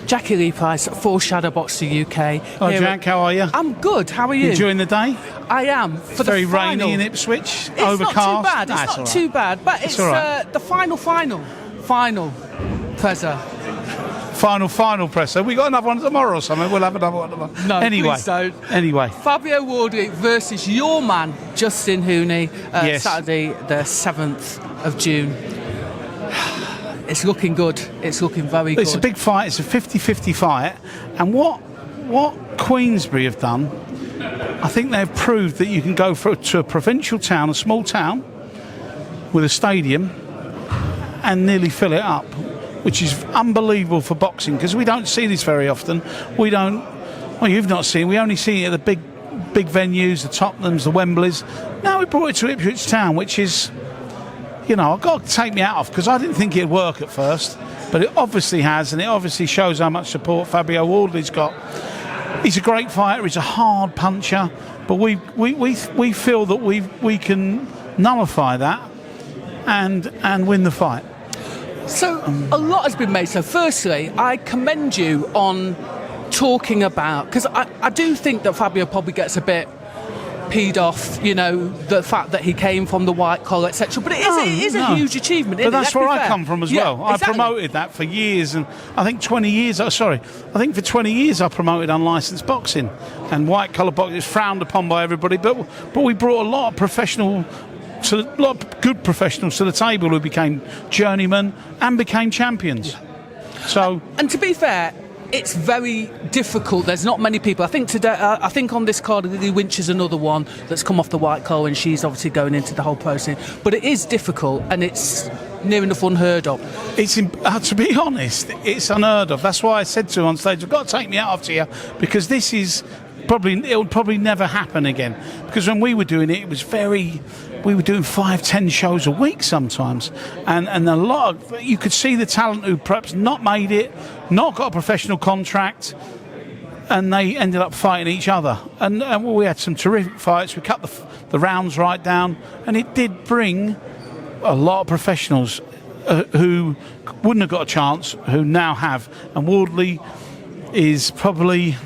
Jacqui-Lee Pryce for Shadowboxruk UK. Oh, Jack, how are you? I'm good. How are you? Enjoying the day? I am. For the very final, rainy in Ipswich. it's Overcast. not too bad. It's That's not too bad. But it's the final presser. Final presser. We got another one tomorrow or something. We'll have another one tomorrow. No, anyway, please don't. Anyway. Fabio Wardley versus your man, Justin Huni, yes. Saturday the 7th of June. It's looking good. It's looking very good. It's a big fight. It's a 50-50 fight. And what Queensberry have done, I think they've proved that you can go to a provincial town, a small town, with a stadium and nearly fill it up, which is unbelievable for boxing, because we don't see this very often. We don't, well, you've not seen, we only see it at the big venues, the Tottenhams, the Wembleys. Now we brought it to Ipswich Town, which is, you know, I've got to take me out of, because I didn't think it'd work at first, but it obviously has, and it obviously shows how much support Fabio Wardley's got. He's a great fighter, he's a hard puncher, but we feel that we can nullify that and win the fight. So a lot has been made. So firstly, I commend you on talking about, because I do think that Fabio probably gets a bit peed off, you know, the fact that he came from the white collar, etc. But it is a huge achievement. But that's where I come from as well. Exactly. I promoted that for years, and I think 20 years. I think for 20 years I promoted unlicensed boxing, and white collar boxing is frowned upon by everybody. But we brought a lot of good professionals to the table who became journeymen and became champions. So, and to be fair, it's very difficult. There's not many people. I think today, I think on this card, Lily Winch is another one that's come off the white collar, and she's obviously going into the whole process. But it is difficult, and it's near enough unheard of. It's to be honest, it's unheard of. That's why I said to her on stage, "You've got to take me out of here, because this is it'll probably never happen again." Because when we were doing it, we were doing 5-10 shows a week sometimes, and a lot of, you could see the talent who perhaps not made it, not got a professional contract, and they ended up fighting each other. And we had some terrific fights. We cut the rounds right down, and it did bring a lot of professionals who wouldn't have got a chance, who now have. And Wardley is probably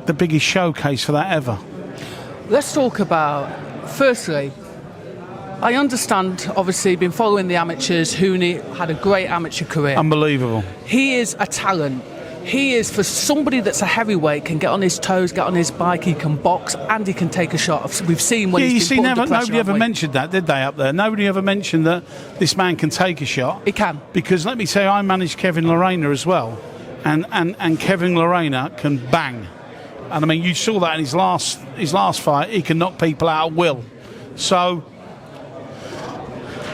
the biggest showcase for that ever. Let's talk about, firstly, I understand, obviously, been following the amateurs. Huni had a great amateur career. Unbelievable. He is a talent. He is, for somebody that's a heavyweight, can get on his toes, get on his bike, he can box, and he can take a shot. We've seen when he's been put under pressure. Nobody ever mentioned that, did they, up there? Nobody ever mentioned that this man can take a shot. He can. Because let me say, I managed Kevin Lorena as well, and Kevin Lorena can bang. And I mean, you saw that in his last fight. He can knock people out at will. So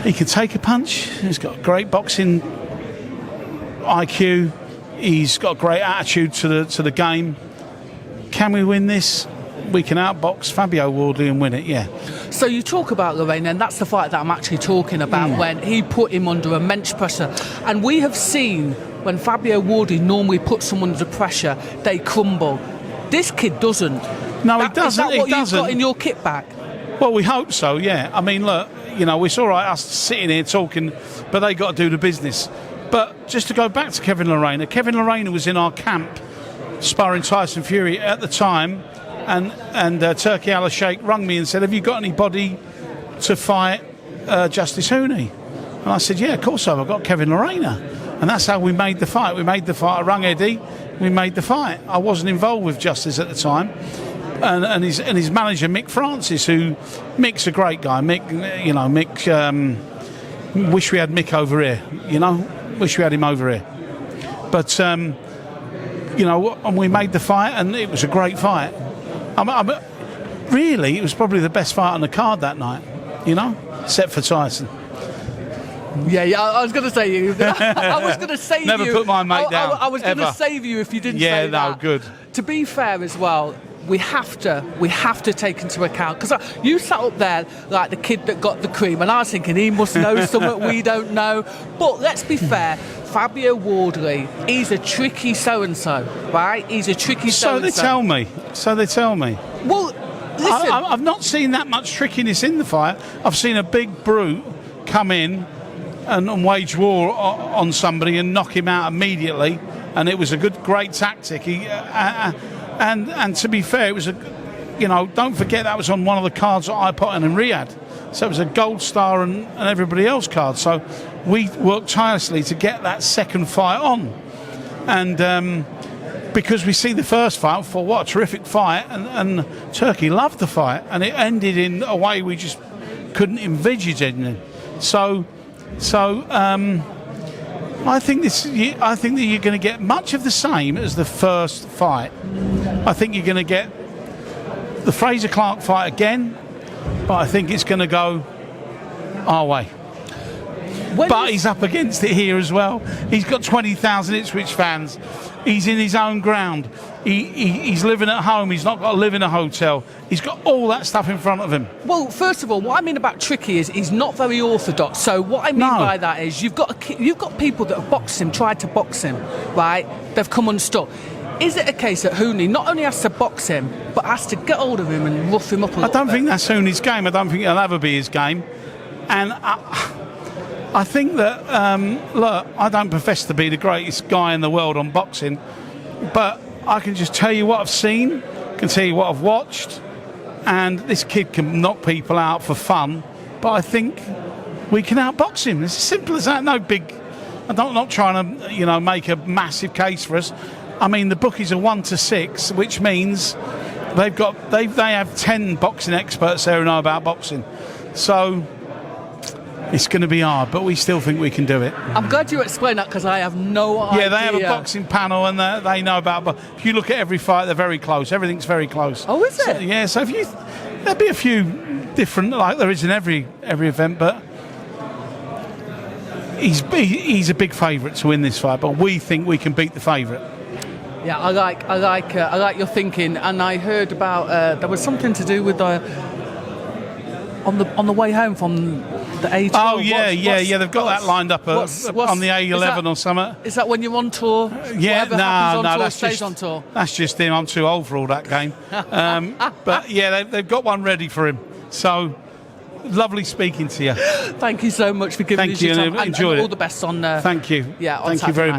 he can take a punch. He's got great boxing IQ. He's got a great attitude to the game. Can we win this? We can outbox Fabio Wardley and win it, yeah. So you talk about Lorena, and that's the fight that I'm actually talking about, when he put him under immense pressure. And we have seen when Fabio Wardley normally puts someone under pressure, they crumble. This kid doesn't. No, he doesn't. Is that what you've got in your kit bag? Well, we hope so, yeah. I mean, look, you know, it's all right us sitting here talking, but they got to do the business. But just to go back to Kevin Lorena was in our camp sparring Tyson Fury at the time, and Turkey Al Sheikh rung me and said, "Have you got anybody to fight Justis Huni?" And I said, "Yeah, of course I've got Kevin Lorena." And that's how we made the fight. I rung Eddie. We made the fight. I wasn't involved with Justis at the time, and his manager Mick Francis, Mick's a great guy. Mick, wish we had Mick over here. You know, wish we had him over here. But and we made the fight, and it was a great fight. Really, it was probably the best fight on the card that night. You know, except for Tyson. Yeah, I was going to say you. I was going to save Never you. Never put my mate down. I was going to save you if you didn't say that. Yeah, no, good. To be fair as well, we have to take into account, because you sat up there like the kid that got the cream, and I was thinking he must know something we don't know. But let's be fair, Fabio Wardley, he's a tricky so-and-so, right? He's a tricky so-and-so. So they tell me. Well, listen. I've not seen that much trickiness in the fight. I've seen a big brute come in and wage war on somebody and knock him out immediately and it was a great tactic. And to be fair, it was don't forget that was on one of the cards that I put in Riyadh. So it was a Gold Star and everybody else card. So we worked tirelessly to get that second fight on. And because we see the first fight, for what a terrific fight, and Turkey loved the fight, and it ended in a way we just couldn't envisage it. So I think that you're going to get much of the same as the first fight. I think you're going to get the Fraser Clark fight again, but I think it's going to go our way. But he's up against it here as well. He's got 20,000 Ipswich fans. He's in his own ground. He's living at home. He's not got to live in a hotel. He's got all that stuff in front of him. Well, first of all, what I mean about tricky is he's not very orthodox. So what I mean by that is you've got people that have boxed him, tried to box him, right? They've come unstuck. Is it a case that Huni not only has to box him, but has to get hold of him and rough him up a little bit? I don't think that's Huni's game. I don't think it'll ever be his game. And I think that, look, I don't profess to be the greatest guy in the world on boxing, but I can just tell you what I've seen, can tell you what I've watched, and this kid can knock people out for fun, but I think we can outbox him. It's as simple as that. No big... I'm not trying to, make a massive case for us. I mean, the bookies are 1-6, which means they have 10 boxing experts there who know about boxing. So it's going to be hard, but we still think we can do it. I'm glad you explained that because I have no idea. Yeah, they have a boxing panel and they know about. But if you look at every fight, they're very close. Everything's very close. Oh, is it? So, yeah. So there'll be a few different, like there is in every event, but he's a big favourite to win this fight. But we think we can beat the favourite. Yeah, I like your thinking, and I heard about there was something to do with on the way home from the A12. Oh yeah, they've got that lined up on the A11 or something. Is that when you're on tour? Yeah, no, that's stays on tour. That's just him. I'm too old for all that game. But yeah, they've got one ready for him. So lovely speaking to you. Thank you so much for giving us your time. Enjoyed and it. All the best on. Thank you. Yeah, on thank you very much.